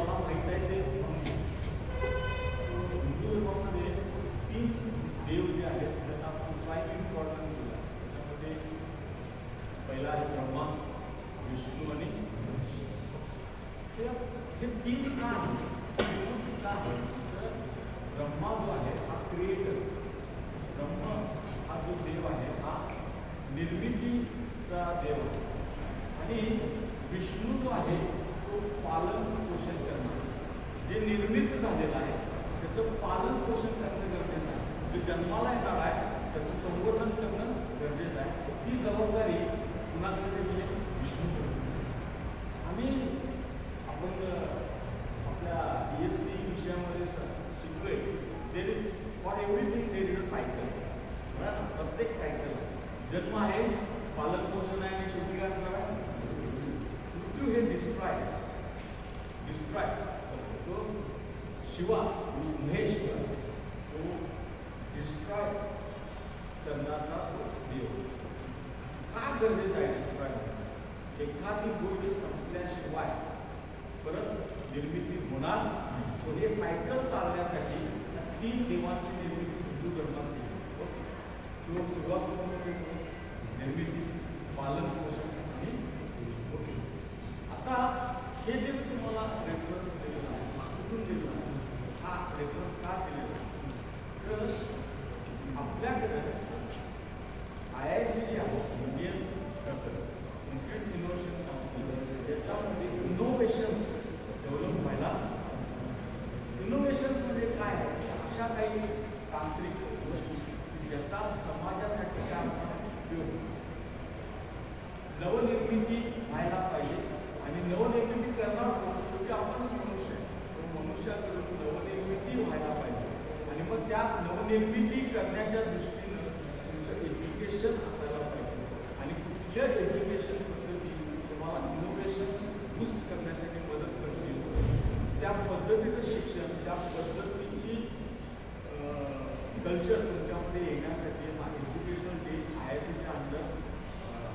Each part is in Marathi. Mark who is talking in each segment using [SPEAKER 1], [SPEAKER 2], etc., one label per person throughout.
[SPEAKER 1] मला माहीत आहे ते हिंदू धर्मामध्ये 3 देव जे आहेत त्यांना आपण प्राईम इम्पॉर्टन्स दिला. त्याच्यामध्ये पहिला आहे ब्रह्मा, विष्णू आणि हे 3 का आहे? तर ब्रह्मा जो आहे हा क्रिएटर, ब्रह्मा हा जो देव आहे हा निर्मितीचा देव आहे आणि विष्णू जो आहे तो पालन पोषण करणार. जे निर्मित झालेलं आहे त्याचं पालन पोषण करणं गरजेचं आहे. जो जन्माला येणार आहे त्याचं संवर्धन करणं गरजेचं आहे. ती जबाबदारी कुणाकडे दिली? विष्णू. आम्ही आपण आपल्या EST विषयामध्ये शिकलोय there is for everything there is a cycle. बरोबर ना? प्रत्येक सायकल जन्म आहे, पालन पोषण आहे आणि शेवटी काय असणार आहे? मृत्यू. हे डिस्ट्रॉय जो शिवा महेश्वर तो डिस्ट्रॉय करण्याचा देव. का गरजेचं आहे डिस्ट्रॉय? एखादी गोष्ट संपल्याशिवाय परत निर्मिती होणार. सो हे सायकल चालण्यासाठी 3 देवांची निर्मिती हिंदू धर्मात केली. सुरुवात निर्मिती, पालन पोषण आणि आता हे जे तुम्हाला रेफरन्स दिलेला आहे कुठून दिलेला आहे? हा रेफरन्स का दिलेला आहे? तर आपल्याकडे IIC जे आहे इंडियन इन्स्टिट्यूट इनोव्हेशन काउन्सिल याच्यामध्ये इनोव्हेशन्स डेव्हलप व्हायला. इनोव्हेशन्स म्हणजे काय आहे? अशा काही तांत्रिक गोष्टी ज्याचा समाजासाठी काय उपयोग, नवनिर्मिती व्हायला पाहिजे. आणि नवनिर्मिती करणार शेवटी आपणच मनुष्य आहे. तो मनुष्याकडून नवनिर्मिती व्हायला पाहिजे आणि मग त्या नवनिर्मिती करण्याच्या दृष्टीनं तुमचं एज्युकेशन असायला पाहिजे. आणि कुठल्या एज्युकेशन पद्धती तुम्हाला इनोव्हेशन्स बूस्ट करण्यासाठी मदत करतील त्या पद्धतीचं शिक्षण, त्या पद्धतीची कल्चर तुमच्यामध्ये येण्यासाठी हा एज्युकेशन डे IICच्या अंडर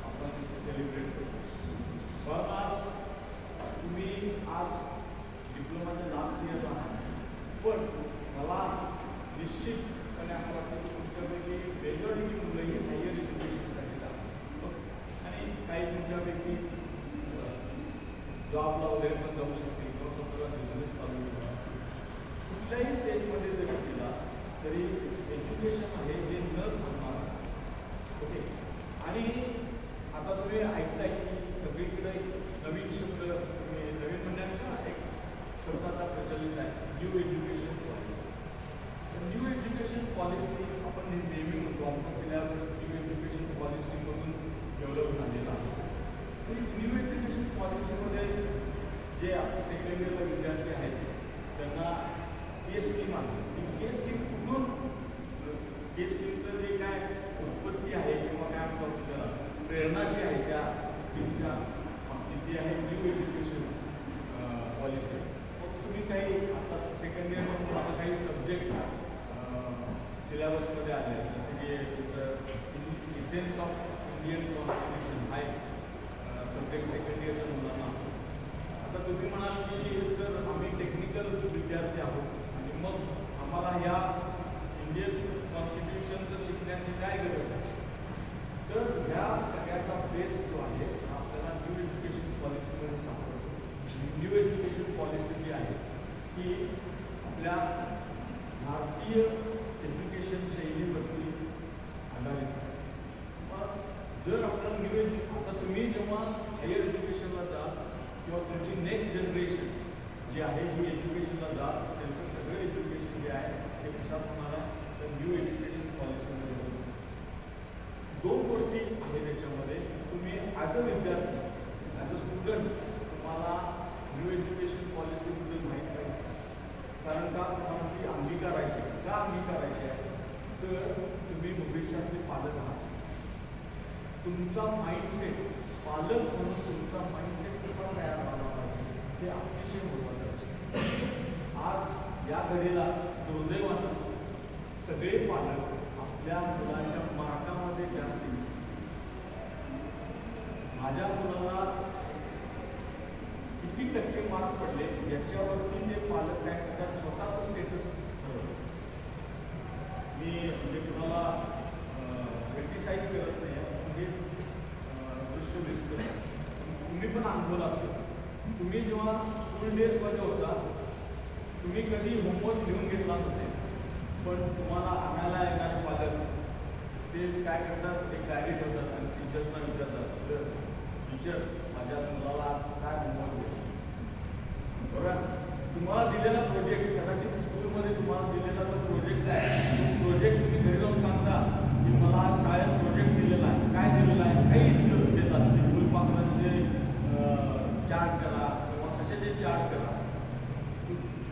[SPEAKER 1] आपण सेलिब्रेट करतो. पण आज तुम्ही आज डिप्लोमाच्या लास्ट इयर आहात, पण मला निश्चितपणे असं वाटतं की तुमच्यापैकी मेजॉरिटी मुलंही हायर एज्युकेशनसाठी जातात आणि काही तुमच्यापैकी जॉबला वगैरे पण जाऊ शकते किंवा स्वतःला बिझनेस चालू करतात. कुठल्याही स्टेजमध्ये जरी केला तरी एज्युकेशन आहे हे न थांबणार. ओके. आणि आता तुम्ही ऐकताय की सगळीकडे नवीन शब्द, तुम्ही नवीन म्हणण्यापेक्षा एक शब्द आता प्रचलित आहे, न्यू एज्युकेशन पॉलिसी. तर न्यू एज्युकेशन पॉलिसी आपण नेहमी म्हणतो आपला सिलेबस न्यू एज्युकेशन पॉलिसीमधून डेव्हलप झालेला आहे. तर न्यू एज्युकेशन पॉलिसीमध्ये जे आपले सेकंड इयरला विद्यार्थी आहेत त्यांना हे स्कीम आहे. हे स्कीम कुठून, हे स्कीमचं जे काय उत्पत्ती आहे किंवा काय म्हणतो त्याला प्रेरणा जी आहे त्या स्कीमच्या बाबतीत ती आहे न्यू एज्युकेशन पॉलिसी. मग तुम्ही काही आता सेकंड इयरमध्ये आता काही सब्जेक्ट सिलेबसमध्ये आले आहेत जसे की तुमचं इसेन्स ऑफ इंडियन कॉन्स्टिट्यूशन हा एक सब्जेक्ट सेकंड इयरच्या मुलांना असतो. आता तुम्ही म्हणाल की सर आम्ही टेक्निकल विद्यार्थी आहोत आणि मग आम्हाला ह्या इंडियन कॉन्स्टिट्यूशनचं शिकण्याची काय गरज आहे? तर ह्या सगळ्याचा बेस जो आहे आपल्याला न्यू एज्युकेशन पॉलिसीमध्ये सापडतो. न्यू एज्युकेशन पॉलिसी जी आहे ही आपल्या भारतीय एज्युकेशन शैलीवरती आधारित आहे. मग जर आपल्याला न्यू आता तुम्ही जेव्हा हायर एज्युकेशनला जाल किंवा तुमची नेक्स्ट जनरेशन जी आहे ही एज्युकेशनला जाल त्यांचं सगळं एज्युकेशन जे आहे ते कशात होणार आहे तर न्यू एज्युकेशन पॉलिसीमध्ये होतं. 2 गोष्टी आहेत त्याच्यामध्ये. तुम्ही ॲज अ विद्यार्थी, ॲज अ स्टुडंट तुम्हाला न्यू एज्युकेशन पॉलिसीबद्दल माहीत पाहिजे. कारण का तुम्हाला ती अंगीकारायची आहे. का अंगीकारायची आहे? तर तुम्ही भविष्यातले पालक आहात. तुमचा माइंडसेट, पालक म्हणून तुमचा माइंडसेट कसा तयार व्हायला पाहिजे हे अतिशय महत्त्वाचं आहे. आज या घडीला दुर्दैवानं सगळे पालक आपल्या मुलाच्या मार्कामध्ये जास्त माझ्या मुलाला किती टक्के मार्क पडले याच्यावरती ते पालक काय करतात, स्वतःचं स्टेटस ठरवतात. मी म्हणजे कुणाला क्रिटिसाइज करत नाही, म्हणजे दृश्य दिसतं. तुम्ही पण अनुभव असेल, तुम्ही जेव्हा स्कूल डेजमध्ये होता तुम्ही कधी होमवर्क लिहून घेतला नसेल, पण तुम्हाला आणायला येणारे पालक ते काय करतात, ते डायरी ठेवतात आणि टीचर्सना विचारतात, सर टीचर माझ्या मुलाला आज काय होमवर्क देतो. बरोबर, तुम्हाला दिलेला प्रोजेक्ट, कदाचित स्कूलमध्ये तुम्हाला दिलेला जो प्रोजेक्ट आहे तो प्रोजेक्ट तुम्ही घरी जाऊन सांगता की मला आज शाळेत प्रोजेक्ट दिलेला आहे, काय दिलेला आहे, काही देतात ते फुलपाखरांचे चार्ट करा किंवा कशाचे चार्ट करा.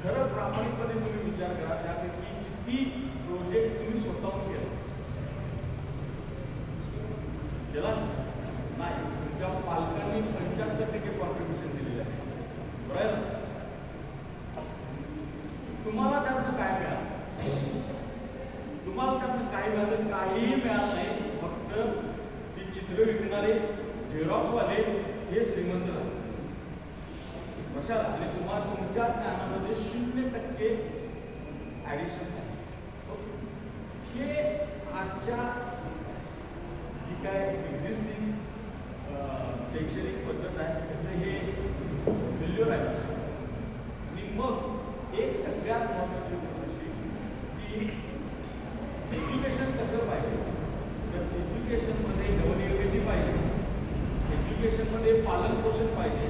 [SPEAKER 1] खरं प्रामाणिकपणे तुम्ही विचार करा त्यापैकी किती प्रोजेक्ट तुम्ही स्वतःहून केला नाही. तुमच्या पालकांनी 75% कॉन्ट्रीब्युशन दिलेलं आहे. बरोबर, तुम्हाला त्यातनं काय मिळालं, तुम्हाला त्यातनं काय मिळालं, काहीही मिळालं नाही. फक्त ती चित्र विकणारे झेरॉक्सवाले हे श्रीमंत झाले लक्षात. आणि तुम्हाला तुमच्या ज्ञानामध्ये 0% ॲडिशन आहे. हे आजच्या जी काय एक्झिस्टिंग शैक्षणिक पद्धत आहे त्याचं हे फेल्युअर आहे. आणि मग एक सगळ्यात महत्त्वाची गोष्ट की एज्युकेशन कसं पाहिजे, तर एज्युकेशनमध्ये नवनिर्मिती पाहिजे, एज्युकेशनमध्ये पालनपोषण पाहिजे,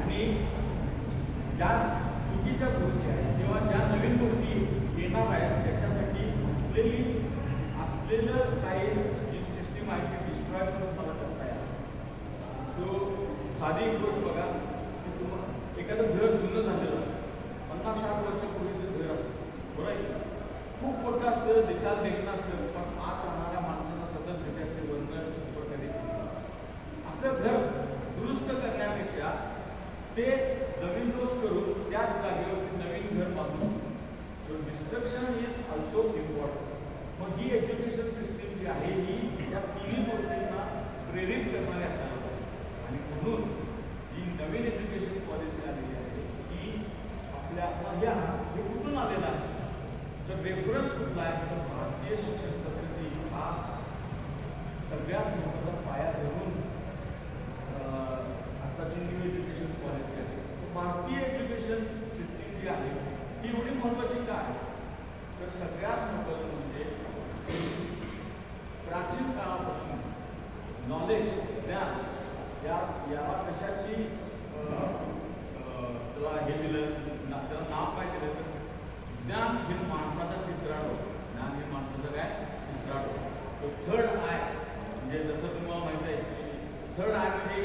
[SPEAKER 1] आणि ज्या चुकीच्या गोष्टी आहेत किंवा ज्या नवीन गोष्टी येणार आहेत त्याच्यासाठी असलेलं काही जी सिस्टीम आहे ती डिस्ट्रॉय करून मला करता येईल. सो साधी एक गोष्ट बघा की तुम्हाला एखादं घर जुनं झालेलं असतं, 50-60 वर्षापूर्वीचं घर असतं, बरोबर आहे, खूप मोठं असतं, दिसायला देखणं असतं, पण आत राहणाऱ्या माणसांना सतत भेटे असते, वर्ण छप्पर कधी. असं घर दुरुस्त करण्यापेक्षा ते जमीनदोस्त करून त्याच जागेवरती नवीन घर बांधू शकतो. So destruction is also important. मग ही एज्युकेशन सिस्टीम जी आहे ही या तिन्ही गोष्टींना प्रेरित करणारी असायला पाहिजे. आणि म्हणून जी नवीन एज्युकेशन पॉलिसी आलेली आहे ही आपल्या हे कुठून आलेलं आहे, तर रेफरन्स कुठला आहे, तर भारतीय शिक्षण पद्धती हा सगळ्यात महत्त्वाचा पाया धरून आताची न्यू एज्युकेशन पॉलिसी आहे. भारतीय एज्युकेशन सिस्टीम जी आहे ती एवढी महत्त्वाची का आहे, तर सगळ्यात महत्त्वाचं म्हणजे प्राचीन काळापासून नॉलेज ज्ञान याला कशाची त्याला हे दिलं, त्याला नाव काय दिलं, तर ज्ञान हे माणसाचा तिसरा डोळा, ज्ञान हे माणसाचा काय तिसरा डोळा. तो थर्ड आय, म्हणजे जसं तुम्हाला माहिती आहे की थर्ड आय म्हणजे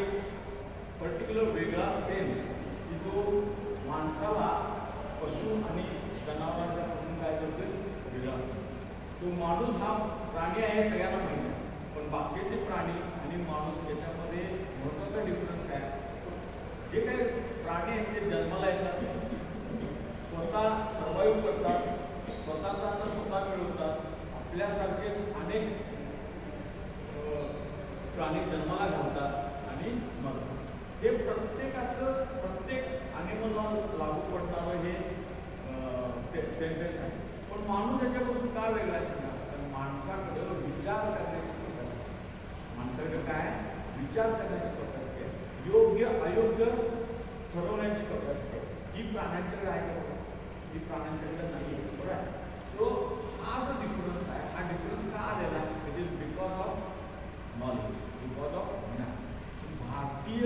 [SPEAKER 1] पर्टिक्युलर वेगळा सेन्स की जो माणसाला पशु आणि जनावरांच्यापासून काय करतो वेगळा. तो माणूस हा प्राणी आहे सगळ्यांना माहिती आहे, पण बाकीचे प्राणी आणि माणूस याच्यामध्ये महत्त्वाचा डिफरन्स काय, जे काही प्राणी आहेत ते जन्माला येतात, स्वतः सर्वाईव्ह करतात, स्वतःचा अन्न स्वतः मिळवतात, आपल्यासारखेच अनेक प्राणी जन्माला घालतात आणि मरतात. हे प्रत्येक ॲनिमलला लागू पडणारं हे सेंटेन्स आहे. पण माणूस याच्यापासून का वेगळा आहे, तर माणसाकडं विचार करण्याची कपॅसिटी, माणसाकडे काय विचार करण्याची कपॅसिटी आहे, योग्य अयोग्य ठरवण्याची कपॅसिटी आहे. ही प्राण्यांच्याकडे आहे का, ही प्राण्यांच्याकडे नाही आहे, बरोबर आहे. सो हा जो डिफरन्स आहे हा डिफरन्स का आलेला आहे, it is because of knowledge, because of ज्ञान. भारतीय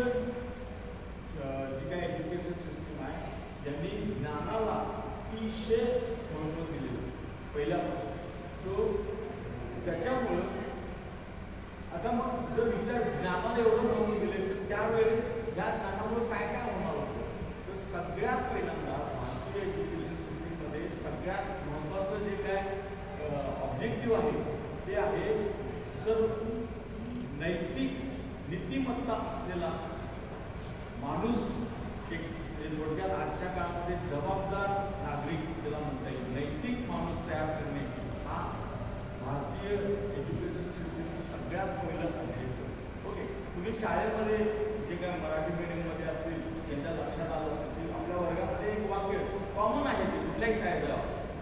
[SPEAKER 1] जी काही एज्युकेशन सिस्टीम आहे यांनी ज्ञानाला अतिशय महत्त्व दिलेलं पहिल्यापासून. सो त्याच्यामुळं आता मग जर विचार ज्ञानाला एवढं महत्त्व दिले तर त्यावेळेस या ज्ञानामुळे काय काय होणार होतं, तर सगळ्यात पहिल्यांदा भारतीय एज्युकेशन सिस्टीममध्ये सगळ्यात महत्त्वाचं जे काय ऑब्जेक्टिव्ह आहे ते आहे नैतिक नीतिमत्ता असलेला माणूस, एक थोडक्यात आजच्या काळामध्ये जबाबदार नागरिक ज्याला म्हणता येईल, नैतिक माणूस तयार करणे हा भारतीय एज्युकेशन सिस्टीमचं सगळ्यात पहिलं ऑब्जेक्टिव्ह. ओके, तुम्ही शाळेमध्ये जे काय मराठी मीडियममध्ये असतील त्यांच्या लक्षात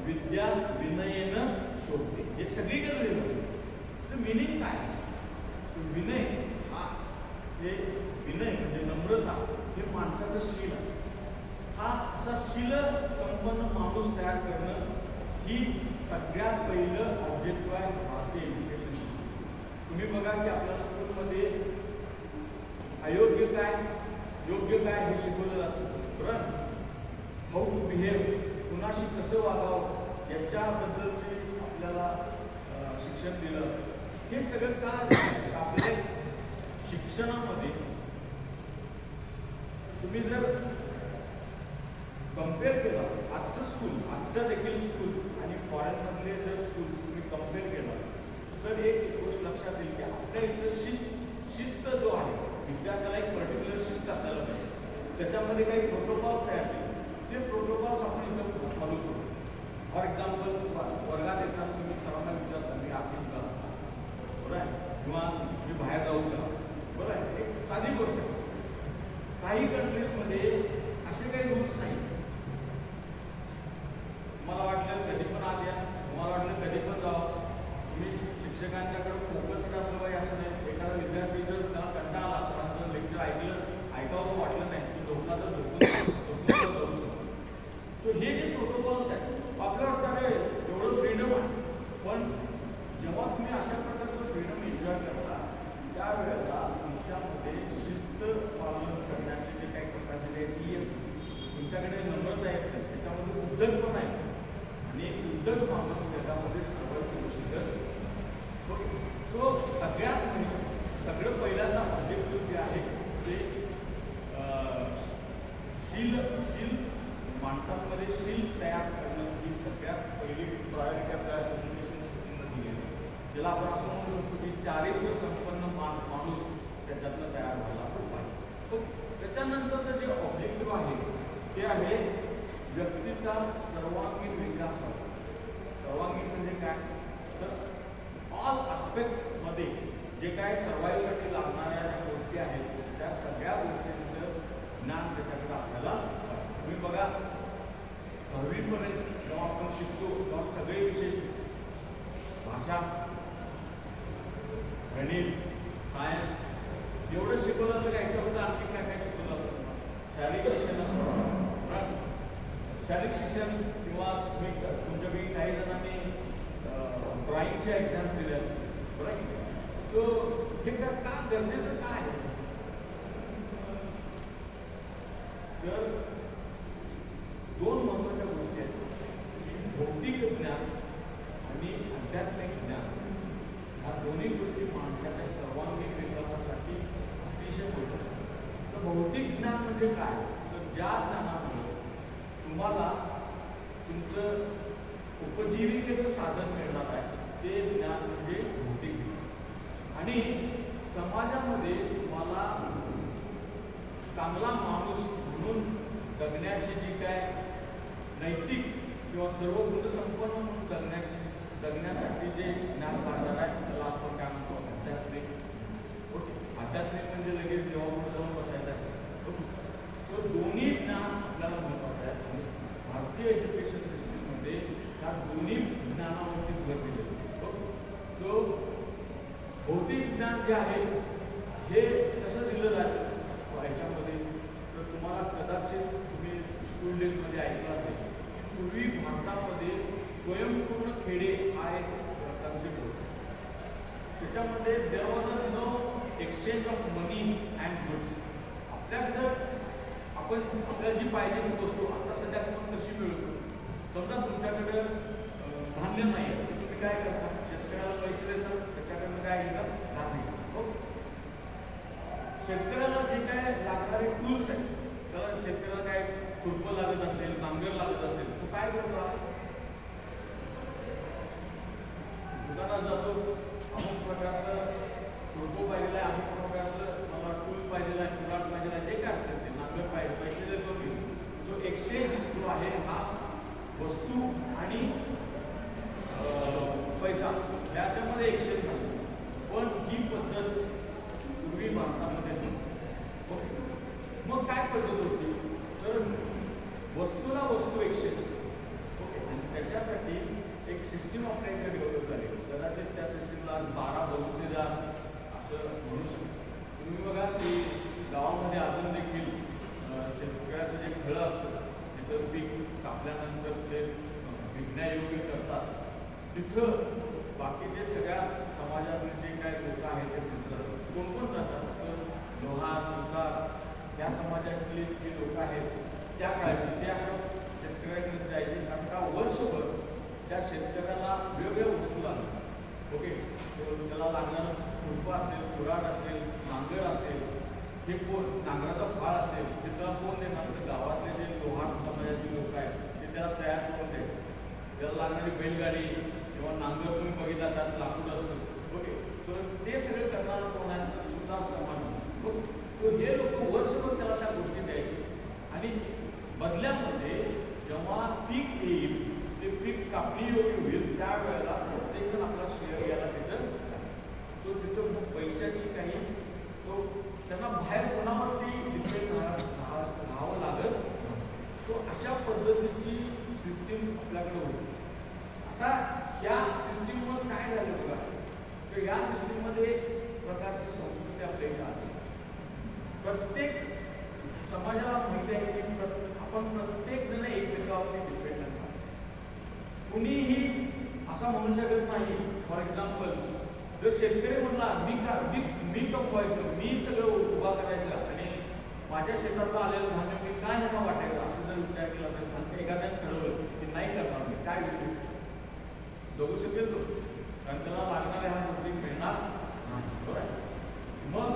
[SPEAKER 1] विद्या विनयेनं शोभते, हे सगळीकडे लिहिलं असतं. तर मिनिंग काय? विनय हा, हे विनय म्हणजे नम्रता, हे माणसाचं शील आहे. हा असा शील संपन्न माणूस तयार करणं ही सगळ्यात पहिलं ऑब्जेक्टिव्ह आहे भारतीय एज्युकेशन. तुम्ही बघा की आपल्या स्कूलमध्ये अयोग्य काय योग्य काय हे शिकवलं जातं. बरं, हाऊ टू बिहेव, कुणाशी कसं वागावं याच्याबद्दलचे आपल्याला शिक्षण दिलं. हे सगळं का आपल्या शिक्षणामध्ये तुम्ही जर कम्पेअर केलं आजचं स्कूल, आजचं देखील स्कूल आणि फॉरेनमधले जर स्कूल तुम्ही कम्पेअर केलं तर एक गोष्ट लक्षात येईल की आपल्या इथं शिस्त जो आहे, विद्यार्थ्याला एक पर्टिक्युलर शिस्त असायला पाहिजे. त्याच्यामध्ये काही प्रोटोकॉल्स तयार केले, ते प्रोटोकॉल्स आपण इथं फॉलो करू. फॉर एक्झाम्पल, वर्गात येताना तुम्ही सर्वांना विचारता मी आत का, बरं आहे, किंवा मी बाहेर जाऊ का, बरं आहे, एक साधी गोष्ट. काही कंट्रीजमध्ये असे काही रूल्स नाही. मला वाटलं कधी पण आत या, तुम्हाला वाटलं कधी पण जावं, तुम्ही शिक्षकांच्याकडे फोकस्ड असलं पाहिजे असं नाही. एखादा विद्यार्थी जर त्याला कंटाळा आला, सरांचं लेक्चर ऐकावंसं वाटलं नाही की झोपला तर झोपून करू शकतो. सो हे जे प्रोटोकॉल्स आहेत आपल्याला वाटतं एवढं फ्रीडम आहे, पण जेव्हा तुम्ही अशा प्रकारचं फ्रीडम एन्जॉय करता त्यावेळेला तुमच्यामध्ये शिस्त पालन करण्याची जे काही कॅपॅसिटी आहे ती येते. तुमच्याकडे नम्रता आहे, त्याच्यामध्ये उद्योग पण आहे आणि उद्योग माणूस त्याच्यामध्ये सर्वात शिकत. सो सगळ्यात सगळं पहिल्यांदा ऑब्जेक्टिव्ह जे आहे ते शील माणसांमध्ये शील तयार करणं ही सगळ्यात पहिली प्रायोरिटी आपल्या एज्युकेशन सिस्टीमला दिली आहे. ज्याला आपण असं म्हणू शकतो की चारित्र्य संपन्न माणूस त्याच्यातनं तयार व्हायला पाहिजे. त्याच्यानंतरचं जे ऑब्जेक्टिव्ह आहे ते आहे व्यक्तीचा सर्वांगीण विकास व्हावा. सर्वांगीण म्हणजे काय? तर ऑल आस्पेक्टमध्ये जे काय सर्वाईव्हसाठी लागणाऱ्या ज्या गोष्टी आहेत त्या सगळ्या गोष्टींचं ज्ञान त्याच्याकडे असायला पाहिजे. तुम्ही बघा 10वीपर्यंत जेव्हा आपण शिकतो तेव्हा सगळे विषय शिकतो. भाषा, गणित, सायन्स एवढं शिकवलं तर याच्याबद्दल आणखी काय काय शिकवलं जातं. शारीरिक शिक्षण असतं, शारीरिक शिक्षण किंवा तुम्ही तुमच्यापैकी काही जणांनी ड्रॉइंगच्या एक्झाम दिल्या असतील, बरोबर. सो हे का गरजेचं काय आहे? तर दोन महत्त्वाच्या गोष्टी आहेत की भौतिक ज्ञान आणि आध्यात्मिक ज्ञान. ह्या दोन्ही गोष्टी माणसाच्या सर्वांगीण विकासासाठी अतिशय महत्त्वाच्या आहेत. तर भौतिक ज्ञान म्हणजे काय? तर ज्या ज्ञानामुळे तुम्हाला तुमचं उपजीविकेचं साधन मिळणार आहे ते ज्ञान म्हणजे भौतिक ज्ञान. आणि समाजामध्ये तुम्हाला चांगला माणूस म्हणून जगण्याची जी काय नैतिक किंवा सर्व गुणसंपन्न म्हणून जगण्यासाठी जे ज्ञान लागणार आहे त्याला आपण काय म्हणतो? आध्यात्मिक. ओके, आध्यात्मिक म्हणजे लगेच देवापुढे जाऊन बसायचं असेल. सो दोन्ही ज्ञान आपल्याला महत्त्वाचं आहे आणि भारतीय एज्युकेशन सिस्टीममध्ये ह्या दोन्ही ज्ञानावरती भर दिलेलं आहे. सो भौतिक ज्ञान जे आहे हे कसं दिलं जातं ह्याच्यामध्ये? तर तुम्हाला कदाचित तुम्ही स्कूल डेजमध्ये ऐकलं असेल की पूर्वी भारतामध्ये स्वयंपूर्ण खेडे हा एक कन्सेप्ट होता. त्याच्यामध्ये there was no exchange of money and goods. आपल्याकडं आपण आपल्याला जी पाहिजे ती वस्तू आता सध्या आपण कशी मिळवतो. समजा तुमच्याकडं धान्य नाही आहे तर तुम्ही काय करता? शेतकऱ्याला पैसे देतात, त्याच्याकडनं काय घेतात? धान्य. शेतकऱ्याला जे काय लागणारे टूल्स आहेत, त्याला शेतकऱ्याला काय खुरपं लागत असेल, नांगर लागत असेल, तो काय करतो? दुकानात जातो, अमुक प्रकारचं खुरपं पाहिजे आहे, अमुक प्रकारचं मला टूल पाहिजे आहे, कुराट पाहिजे आहे, जे काय असेल ते नांगर पाहिजे, पैसे देतो मी. सो एक्सचेंज जो आहे हा वस्तू आणि पैसा याच्यामध्ये एक्सचेंज झाला. पण ही पद्धत पूर्वी भारतामध्ये नव्हती. मग काय पद्धत होती? तर वस्तूला वस्तू एक्सचेंज. ओके, आणि त्याच्यासाठी एक सिस्टीम आपल्या इकडे डेव्हलप झाली. कदाचित त्या सिस्टीमला 12 बसुदेदार असं म्हणू शकतो. तुम्ही बघा की गावामध्ये अजून देखील शेतकऱ्याचं जे खळं असतं तिथं पीक कापल्यानंतर ते विकण्यायोग्य करतात. तिथं बाकीचे सगळ्या समाजातले जे काय लोक आहेत ते तिथं कोण कोण जातात, तर लोहार सुतार त्या समाजातले जे लोक आहेत त्या काळाचे ते असं शेतकऱ्याकडे जायचे. कारण का वर्षभर त्या शेतकऱ्याला वेगवेगळ्या वस्तू लागतात. ओके, त्याला लागणारं खुरपा असेल, कुऱ्हाड असेल, नांगर असेल, हे कोण नांगराचा फाळ असेल ते त्याला कोण देणार, तर गावातले जे लोहार समाजाचे लोक आहेत ते त्याला तयार करून द्यायचे. त्याला लागणारी बैलगाडी किंवा नांगर तुम्ही बघितला त्यात लाकूड असतं. ओके, सो ते सगळं करणारं कोण आहे, सुतार समाज. सो हे लोक वर्षभर त्याला त्या गोष्टी द्यायचे आणि बदल्यामध्ये जेव्हा पीक येईल ते पीक कापणी योग्य होईल त्यावेळेला प्रत्येकजण आपला शेअर घ्यायला तिथं. सो तिथं पैशाची काही सो त्यांना बाहेर कोणावरती डिपेंड राहावं लागत. तो अशा पद्धतीची सिस्टीम आपल्याकडे होती. आता या सिस्टीमवर काय झालं बघा, तर या सिस्टीममध्ये एक प्रकारची संस्कृती आपल्याकडे आली. प्रत्येक समाजाला माहिती आहे की आपण प्रत्येक जण एकमेकावरती डिपेंडंट आहोत. कुणीही असा म्हणू शकत नाही. फॉर एक्झाम्पल, जर शेतकरी म्हणला मी कमवायचं, मी सगळं उभा करायचं आणि माझ्या शेतातलं आलेलं धान्य मी काय ह्यांना वाटायचं असं जर विचार केला तर एखाद्याने ठरवलं की नाही करणार मी, काय जगू शकेल तो, कारण त्याला लागणाऱ्या ह्या गोष्टी मिळणार नाही. बरोबर. मग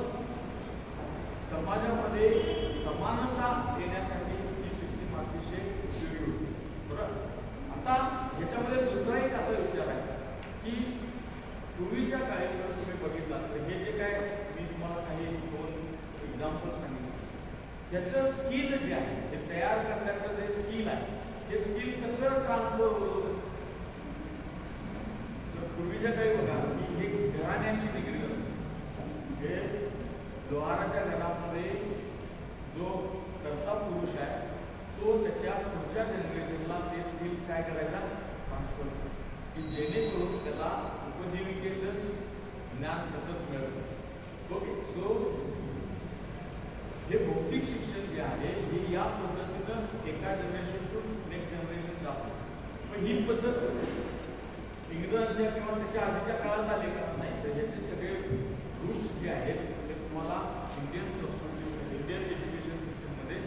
[SPEAKER 1] समाजामध्ये समानता येण्यासाठी ही सिस्टीम अतिशय उपयोगी होती. बरोबर. आता याच्यामध्ये दुसरा एक असा विचार आहे की पूर्वीच्या काळी जर तुम्ही बघितला तर हे जे काय मी तुम्हाला काही 2 एक्झाम्पल सांगितले, त्याचं स्किल जे आहे ते तयार करण्याचं जे स्किल आहे हे स्किल कसं ट्रान्सफर होत होतं. तर पूर्वीच्या काळी बघा की हे घराण्याशी निगडीत असतं. हे लोहाराच्या घरामध्ये जो कर्ता पुरुष आहे तो त्याच्या पुढच्या जनरेशनला ते स्किल्स काय करायचा, ट्रान्सफर करतो, की जेणेकरून त्याला उपजीविकेचं ज्ञान सतत मिळतं. ओके, सो हे भौतिक शिक्षण जे आहे हे या पद्धतीनं एका जनरेशनतून नेक्स्ट जनरेशन जातं. पण ही पद्धत इंग्रजांच्या किंवा त्याच्या आधीच्या काळात आले का नाही, तर ह्याचे सगळे रूट्स जे आहेत ते तुम्हाला इंडियन संस्कृती, इंडियन एज्युकेशन सिस्टममध्ये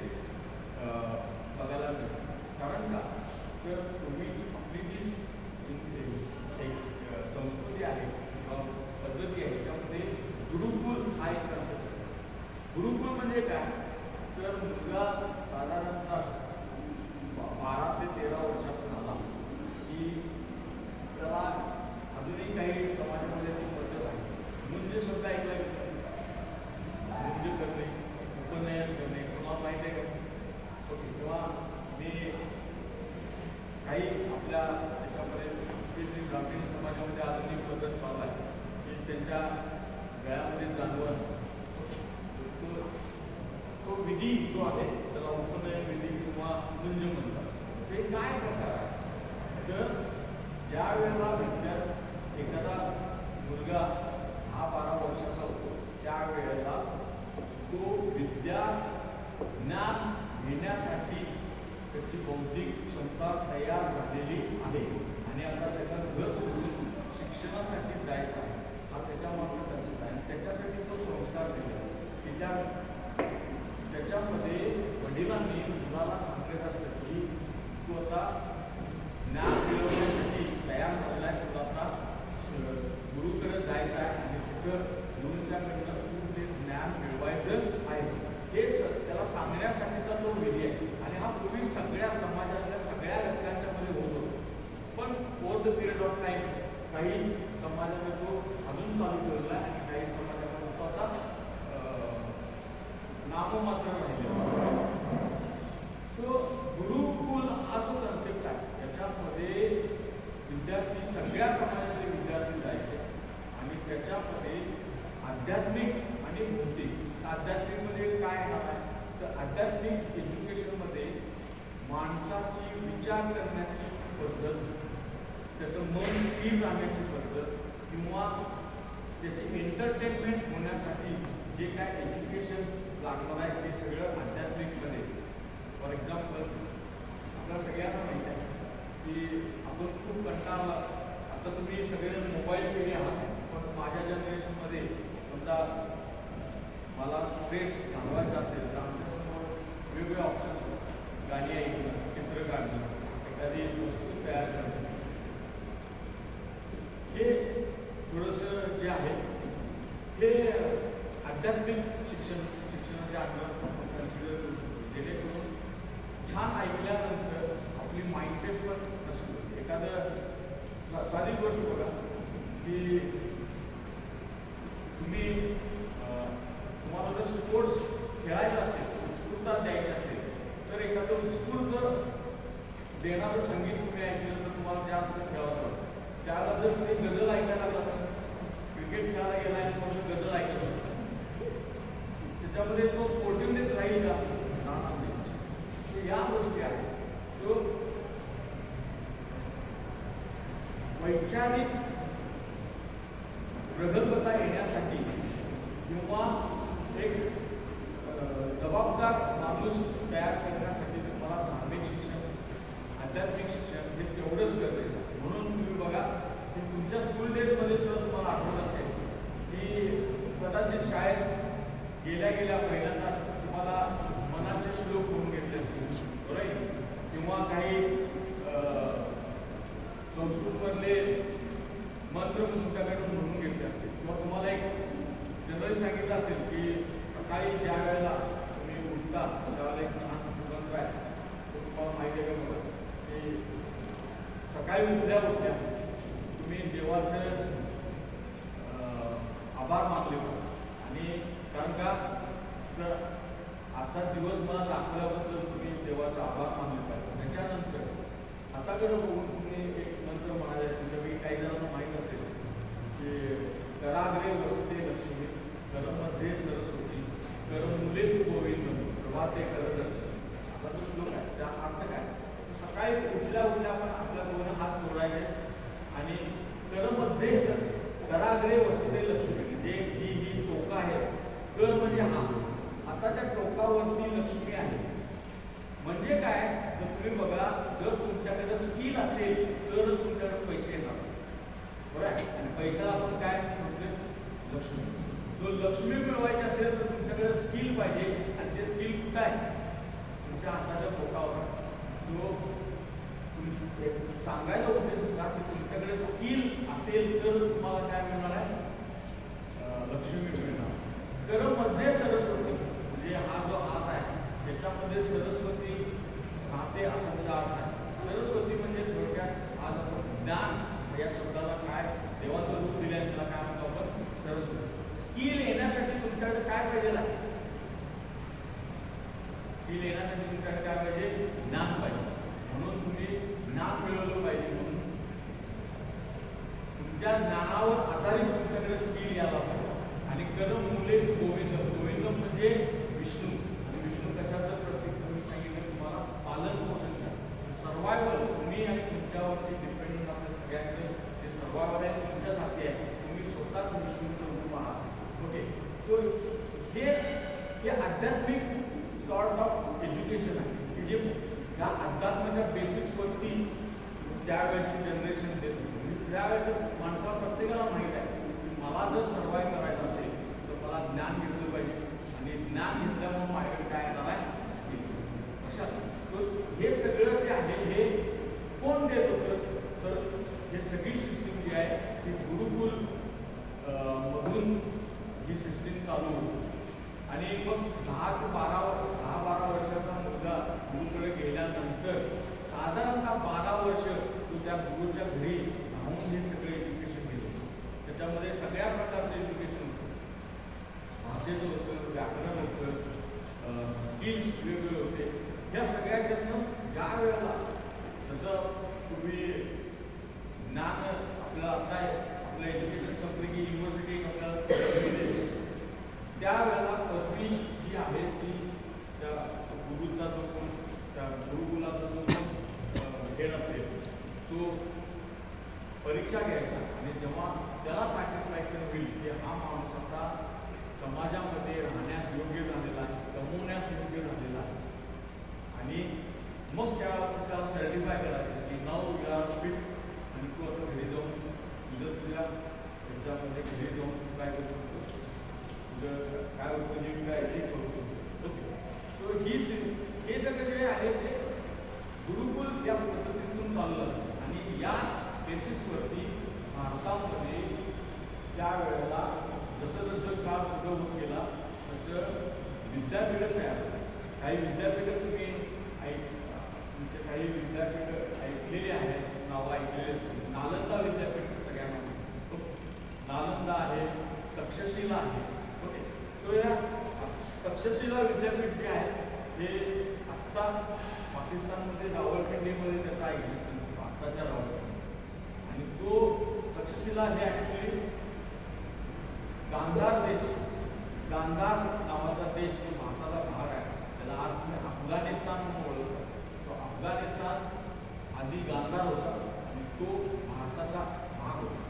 [SPEAKER 1] बघायला मिळतं. कारण का, तर तुम्ही आपली जी संस्कृती आहे किंवा पद्धती आहे त्यामध्ये गुरुकुल हा एक कन्सेप्ट आहे. गुरुकुल म्हणजे काय, तर मुलगा साधारणतः 12 ते 13 वर्षातून आला की त्याला अजूनही काही समाजामध्ये ती पद्धत आहे. मुंज शब्द ऐकला मुंज करणे, उपनयन करणे, तुम्हाला माहिती आहे का? ओके, तेव्हा मी काही आपल्या त्याच्यामध्ये स्पेशली ग्रामीण समाजामध्ये आधुनिक पद्धत चालू आहे की त्यांच्या गळ्यामध्ये जानवर तो विधी जो आहे त्याला उपनयन विधी किंवा मुंज म्हणतात. ते काय प्रकार आहे, तर ज्या वेळेला एखादा मुलगा 10-12 वर्षाचा होतो त्यावेळेला तो विद्या ज्ञान घेण्यासाठी त्याची बौद्धिक क्षमता तयार झालेली आहे आणि आता त्याला घर सोडून शिक्षणासाठी जायचं आहे. हा त्याच्यामागचा कन्सेप्ट आहे. त्याच्यासाठी तो संस्कार दिला की त्याच्यामध्ये वडिलांनी मुलाला सांगितलं असतं की तू आता ज्ञान मिळवण्यासाठी तयार झालेला आहे, तुला आता गुरुकडे जायचं आहे आणि तिथं गुरुंच्याकडनं तू ते ज्ञान मिळवायचं आहे. हे त्याला सांगण्यासाठीचा तो विधी आहे आणि हा पूर्वी सगळ्या समाजातल्या सगळ्या घटकांच्या मध्ये होत होतो. पण over the period of time काही समाजाने तो अजून चालू ठेवला आहे आणि काही समाजामध्ये तो आता नाममात्र राहिलेला. तो गुरुकुल हा जो कन्सेप्ट आहे याच्यामध्ये विद्यार्थी सगळ्या समाजातले विद्यार्थी जायचे आणि त्याच्यामध्ये आध्यात्मिक आणि भौतिक. आध्यात्मिकमध्ये काय येणार आहे, तर आध्यात्मिक एज्युकेशनमध्ये माणसाची विचार करण्याची पद्धत, त्याचं मन स्थिर राहण्याची पद्धत किंवा त्याची एंटरटेनमेंट होण्यासाठी जे काय एज्युकेशन लागणार आहे ते सगळं आध्यात्मिकमध्ये. फॉर एक्झाम्पल आपल्याला सगळ्यांना माहीत आहे की आपण खूप कंटाळला. आता तुम्ही सगळेजण मोबाईल केले आहात, पण माझ्या जनरेशनमध्ये समजा मला स्ट्रेस घालवायचा असेल तर आमच्यासमोर वेगवेगळे ऑप्शन्स होतात. गाणी ऐकणं, चित्र काढणं, एखादी वस्तू तयार करणं. हे थोडंसं जे आहे हे आध्यात्मिक शिक्षणाच्या अंडर आपण कन्सिडर करू शकतो, जेणेकरून छान ऐकल्यानंतर आपली माइंडसेट पण नसतो. एखादं साधी गोष्ट बघा की तुम्हाला जर स्पोर्ट्स खेळायचा असेल, उत्स्फूर्तता द्यायची असेल, तर एखादं उत्स्फूर्त देणारं संगीत तुम्ही ऐकलं तर तुम्हाला जास्त खेळावं वाटतं. त्याला जर तुम्ही गझल ऐकायला लागला तर क्रिकेट खेळायला गेला आहे म्हणून गझल ऐकत असतो, त्याच्यामध्ये तो स्पोर्टिव्हनेस राहील का? या गोष्टी आहेत. तो वैचारिक प्रगल्भता येण्यासाठी किंवा एक जबाबदार माणूस तयार करण्यासाठी तुम्हाला धार्मिक शिक्षण, आध्यात्मिक शिक्षण हे तेवढंच गरजेचं आहे. म्हणून तुम्ही बघा की तुमच्या स्कूल डेजमध्ये सुद्धा तुम्हाला आठवत असेल की कदाचित शाळेत गेल्या पहिल्यांदा तुम्हाला मनाचे श्लोक होऊन घेतले असतील, बरोबर, किंवा काही संस्कृतमधले मंत्र तुमच्याकडून म्हणून घेतले असतील, किंवा तुम्हाला एक जनरली सांगितलं असेल की सकाळी ज्या वेळेला तुम्ही उठता त्यावेळेला एक छान मंत्र आहे, तो तुम्हाला माहिती आहे का? बघा की सकाळी उठल्या तुम्ही देवाचं आभार मानले पाहिजे. आणि कारण का तर आजचा दिवस मला दाखवल्याबद्दल तुम्ही देवाचा आभार मानले पाहिजे. त्याच्यानंतर हाताकडे बघून तुम्ही एक मंत्र म्हणाले, तुमच्यापैकी काही जणांना माहीत असेल की कराग्रे वसते लक्ष्मी, करमध्ये सरस्वती, कर मुले तू गोविंद, प्रभाते करदर्शन. असा जो श्लोक आहे त्या अर्थ काय? सकाळी उठल्या आपण आपल्या दोन हात जोडायचे आणि करमध्ये कराग्रे वसते लक्ष्मी, म्हणजे ही चोका आहे. कर म्हणजे हाताच्या टोकावरती लक्ष्मी आहे. म्हणजे काय? तर तुम्ही बघा, जर तुमच्याकडे स्किल असेल तरच तुमच्याकडे पैसे येणार, बरोबर आहे? आणि पैशाला आपण काय म्हणजे लक्ष्मी. जो लक्ष्मी मिळवायची असेल तर तुमच्याकडे स्किल पाहिजे, आणि ते स्किल कुठं आहे? तुमच्या हाताच्या टोकावर. जो सांगायचा उद्देश असा की तुमच्याकडे स्किल असेल तर तुम्हाला काय मिळणार आहे? लक्ष्मी मिळणार. तर मध्ये सरस्वती, म्हणजे हा जो हात आहे त्याच्यामध्ये सरस्वती राहते असा त्याचा अर्थ आहे. सरस्वती म्हणजे थोडक्यात आज आपण ज्ञान या शब्दाला काय देवाचं रूप दिले आणि त्याला काय म्हणतो आपण? सरस्वती. स्किल येण्यासाठी तुमच्याकडे काय पाहिजे? स्किल येण्यासाठी तुमच्याकडे काय पाहिजे? ज्ञान पाहिजे. म्हणून तुम्ही ज्ञान मिळवलं पाहिजे. म्हणून तुमच्या ज्ञानावर आधारित तुमच्याकडे स्किल यायला पाहिजे. आणि कर्म मुले गोविंद, गोविंद म्हणजे विष्णू. आणि विष्णू कशाचं प्रतीक? तुम्ही सांगितलं तुम्हाला पालन पोषण करा, सर्वायवल. तुम्ही आणि तुमच्यावरती डिपेंडेंट असं सगळ्यांचं जे सर्वायवल आहे तुमच्याच हाती आहे. तुम्ही स्वतःच विष्णूचं रूप आहात. ओके, सो हे आध्यात्मिक सॉर्ट ऑफ एज्युकेशन आहे की जे या अध्यात्माच्या बेसिसवरती त्यावेळेची जनरेशन देत होती. त्यावेळेच्या माणसाला प्रत्येकाला माहीत आहे की मला जर सर्वाईव्ह करायचं असेल तर मला ज्ञान घेतलं पाहिजे, आणि ज्ञान घेतल्यामुळे माझ्याकडे काय येणार आहे? स्किल. लक्षात हे सगळं जे आहे हे कोण देत होतं? तर हे सगळी सिस्टीम जी आहे ती गुरुकुल मधून ही सिस्टीम चालू होती. आणि मग 10-12 वर्षाचा मुलगा गुरुकडे गेल्यानंतर साधारणतः 12 वर्ष तो त्या गुरुच्या घरी राहून हे सगळे एज्युकेशन घेत होतं. त्याच्यामध्ये सगळ्या प्रकारचं एज्युकेशन होतं. भाषेचं होतं, व्याकरण होतं, स्किल्स वेगवेगळे होते. या सगळ्याच्यातनं ज्या वेळेला जसं पूर्वी ज्ञान आपल्याला आता आपलं एज्युकेशन संपलं की युनिव्हर्सिटी आपल्याला त्यावेळेला पदवी जी आहे ती त्या गुरुचा जो कोण त्या गुरुकुलाचा जो हेड असेल तो परीक्षा घ्यायचा आणि जेव्हा त्याला सॅटिस्फॅक्शन होईल की हा माणूस आता समाजामध्ये राहण्यास योग्य झालेला आहे, कमवण्यास योग्य झालेला आहे, आणि मग त्याला सर्टिफाय करायचं की नाव यू आर फिट, आणि तू आता घरी जाऊन तुझ्या याच्यामध्ये घरी जाऊन तू काय करू शकतो, तुझं काय उपजीविका आहे ते करू शकतो. ओके, सो हे सगळं जे आहे ते गुरुकुल या पद्धतीतून चाललं, आणि याच बेसिसवरती भारतामध्ये त्यावेळेला जसं जसं काळ पुढं होत गेला तसं विद्यापीठं तयार झाली. काही विद्यापीठं तुम्ही तुमचे काही विद्यापीठं ऐकलेली आहेत, नावं ऐकलेली असतील. नालंदा विद्यापीठ सगळ्यांना माहिती, नालंदा आहे, तक्षशिला आहे. ओके, तो या तक्षशिला विद्यापीठ जे आहे ते आत्ता पाकिस्तानमध्ये रावळपिंडीमध्ये त्याचा एक्झिस्टन्स आत्ताच्या रावळपिंडी, आणि तो तक्षशिला हे ॲक्च्युली गांधार देश, गांधार नावाचा देश जो भारताचा भाग आहे, त्याला आज तुम्ही अफगाणिस्तान म्हणून ओळखतात. तो अफगाणिस्तान आधी गांधार होता आणि तो भारताचा भाग होता.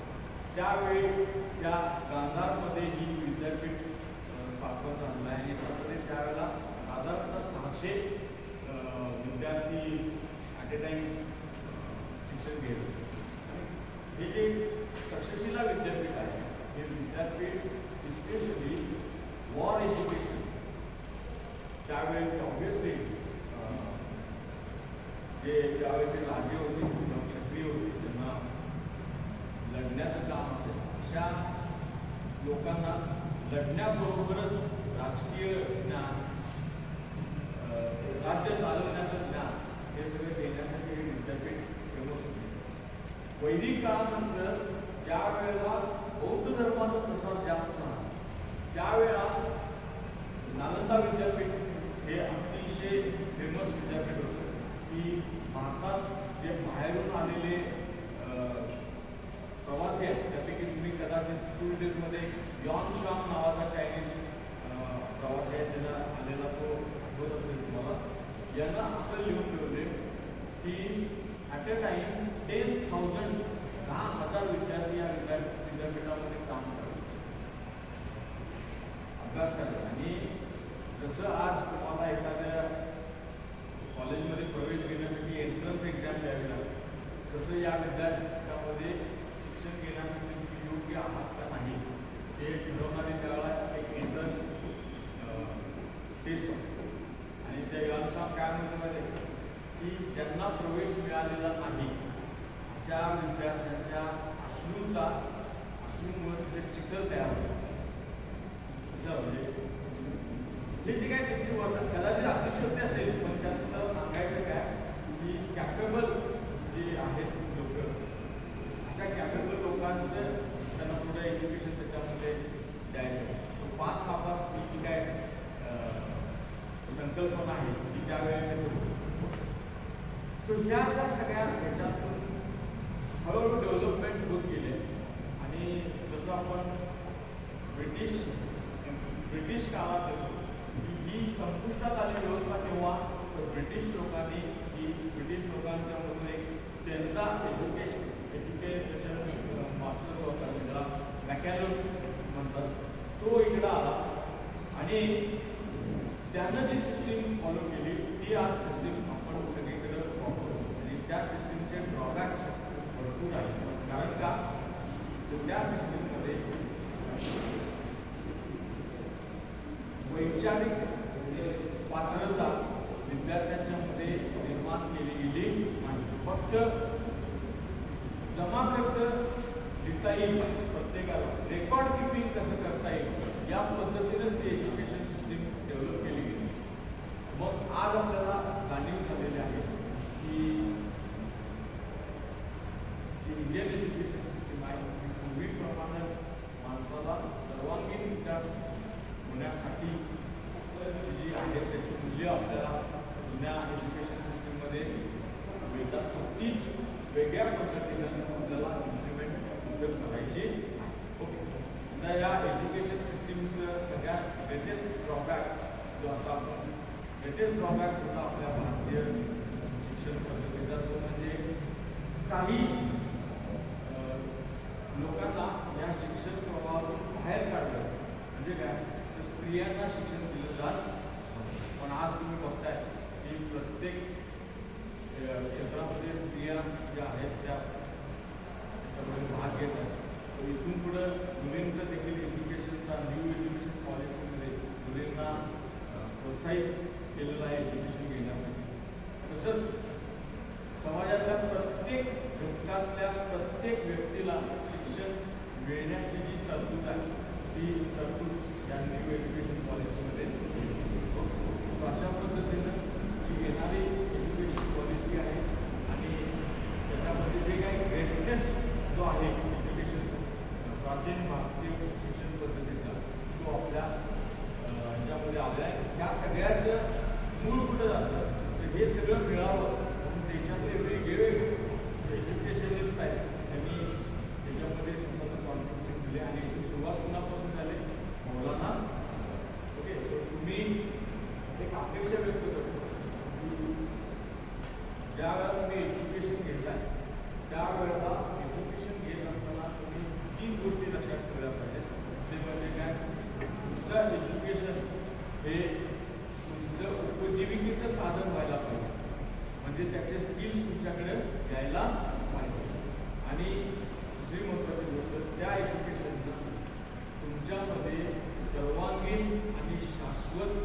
[SPEAKER 1] त्यावेळी त्या गांधारमध्ये ही विद्यापीठ स्थापन झालेलं आहे. याच्यामध्ये त्यावेळेला साधारणतः 600 विद्यार्थी ॲट ए टाईम शिक्षण घेत होते. हे जे तक्षशिला विद्यापीठ आहे हे विद्यापीठ स्पेशली वॉर एज्युकेशन, त्यावेळी ऑब्वियसली जे त्यावेळेचे राजे होते, क्षत्रिय होते, त्यांना लढण्याचं काम असेल अशा लोकांना लढण्याबरोबरच राजकीय ज्ञान, राज्य चालवण्याचं ज्ञान हे सगळे देण्यासाठी हे विद्यापीठ फेमस होते. वैदिक काळानंतर ज्या वेळेला बौद्ध धर्माचा प्रसार जास्त झाला त्यावेळेला नालंदा विद्यापीठ हे अतिशय फेमस विद्यापीठ होतं की भारतात जे बाहेरून आलेले प्रवासी आहेत त्यापैकी तुम्ही कदाचित स्कूल डेजमध्ये यॉन शॉन नावाचा चायनीज प्रवासी आहे त्याचा आलेला तो आठवत असेल तुम्हाला. यांना असं लिहून ठेवले की ॲट अ टाईम 10,000 विद्यार्थी या विद्यापीठामध्ये काम करायचे, अभ्यास करायचे. आणि जसं आज तुम्हाला एखाद्या कॉलेजमध्ये प्रवेश घेण्यासाठी एंट्रन्स एक्झाम द्यावी लागते, तसं या विद्यापीठामध्ये शिक्षण घेण्यासाठी तुम्ही योग्य आहात का नाही हे ठरवणारी त्यावेळेला एक एंट्रन्स टेस्ट असते. आणि त्या अनुसार काय म्हणते की ज्यांना प्रवेश मिळालेला नाही अशा विद्यार्थ्यांच्या अश्रूंवर ते चिखल तयार होतं. म्हणजे हे जे काय त्यांची वर्णन कदाचित अतिशयोक्ती असेल, पण त्यात तुम्हाला सांगायचं काय की कॅपेबल जे आहेत लोक, अशा कॅपेबल लोकांचं त्यांना पुढे एज्युकेशन त्याच्यामध्ये द्यायचं. 5 नापास ही जी काय संकल्पना आहे ती त्यावेळेला होती. सो ह्या ज्या सगळ्या ह्याच्यातून हळूहळू डेव्हलपमेंट होत गेले. आणि जसं आपण ब्रिटिश काळात ही संपुष्टात आली व्यवस्था तेव्हा ब्रिटिश लोकांच्या मधून एक त्यांचा एज्युकेशन मास्टर होता ज्याला मॅकॅलोन म्हणतात, तो इकडं आला आणि त्यानं जी सिस्टीम फॉलो केली ती आज सिस्टीम आपण सगळीकडे वापरतो. आणि त्या सिस्टीमचे ड्रॉबॅक्स भरपूर आहेत. कारण का त्या सिस्टीममध्ये वैचारिक पात्रता विद्यार्थ्यांच्या मध्ये निर्माण केली गेली नाही. फक्त जमा खर्च लिहिता येईल प्रत्येकाला, रेकॉर्ड किपिंग कसं करता येईल या पद्धतीनेच ती एज्युकेशन सिस्टीम डेव्हलप केली गेली. मग आज आपल्याला जाणीव झालेली आहे की जी इंडियन एज्युकेशन सिस्टीम आहे ती पूर्वीप्रमाणेच माणसाला सर्वांगीण विकास होण्यासाठी जी आहे त्याची मूल्य आपल्याला जुन्या एज्युकेशन सिस्टीममध्ये मिळतात. तीच वेगळ्या पद्धतीनं आपल्याला इम्प्लिमेंट करायची. ओके, आता या एज्युकेशन सिस्टीमचं सगळ्यात ग्रेटेस्ट ड्रॉबॅक जो आता आपण ग्रेटेस्ट ड्रॉबॅक होता आपल्या भारतीय शिक्षण पद्धतीचा तो म्हणजे काही लोकांना या शिक्षण प्रवाहातून बाहेर काढलं म्हणजे काय तर स्त्रियांना शिक्षण दिलं जात पण आज तुम्ही बघताय की प्रत्येक क्षेत्रामध्ये स्त्रिया ज्या आहेत त्या त्याच्यामध्ये भाग घेत आहेत. तर इथून पुढं मुलींचं देखील एज्युकेशनचा न्यू एज्युकेशन पॉलिसीमध्ये मुलींना प्रोत्साहित केलेलं आहे एज्युकेशन घेण्यासाठी. तसंच समाजातल्या प्रत्येक घटकातल्या प्रत्येक व्यक्तीला शिक्षण मिळण्याची जी तरतूद आहे ती तरतूद या न्यू एज्युकेशन पॉलिसीमध्ये अशा पद्धतीनं जी येणारी एज्युकेशन पॉलिसी आहे आणि त्याच्यामध्ये जे काही ग्रेटनेस जो आहे एज्युकेशन प्राचीन भारतीय शिक्षण पद्धतीचा तो आपल्या ह्याच्यामध्ये आलेला आहे. या सगळ्याचं मूळ कुठं जातं तर हे सगळं मिळावं देशातले वेगवेगळे एज्युकेशनिस्ट आहेत त्यांनी त्याच्यामध्ये स्वतःचं कॉन्ट्रिब्युशन दिले आणि सुरुवात कुणापासून झाली मौलाना. ओके तुम्ही एक अपेक्षा व्यक्त करतो की ज्या वेळेला तुम्ही एज्युकेशन घेताय त्यावेळेला एज्युकेशन घेत असताना तुम्ही 3 गोष्टी लक्षात ठेवल्या पाहिजेत. ते म्हणजे काय तुमचं एज्युकेशन हे तुमचं उपजीविकेचं साधन व्हायला पाहिजे म्हणजे त्याचे स्किल्स तुमच्याकडे यायला पाहिजे. आणि दुसरी महत्त्वाची गोष्ट त्या एज्युकेशनचा तुमच्यामध्ये सर्वांगीण आणि शाश्वत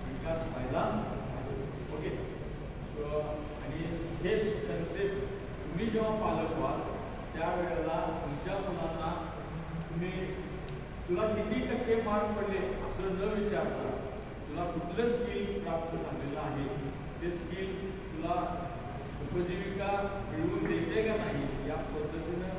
[SPEAKER 1] विकास व्हायला पाहिजे. ओके आणि हेच कन्सेप्ट तुम्ही जेव्हा पालक व्हाल त्यावेळेला तुमच्या मुलांना तुम्ही तुला किती टक्के मार्क पडले असं न विचारता तुला कुठलं स्किल प्राप्त झालेलं आहे ते स्किल तुला उपजीविका मिळवून देते का नाही या पद्धतीनं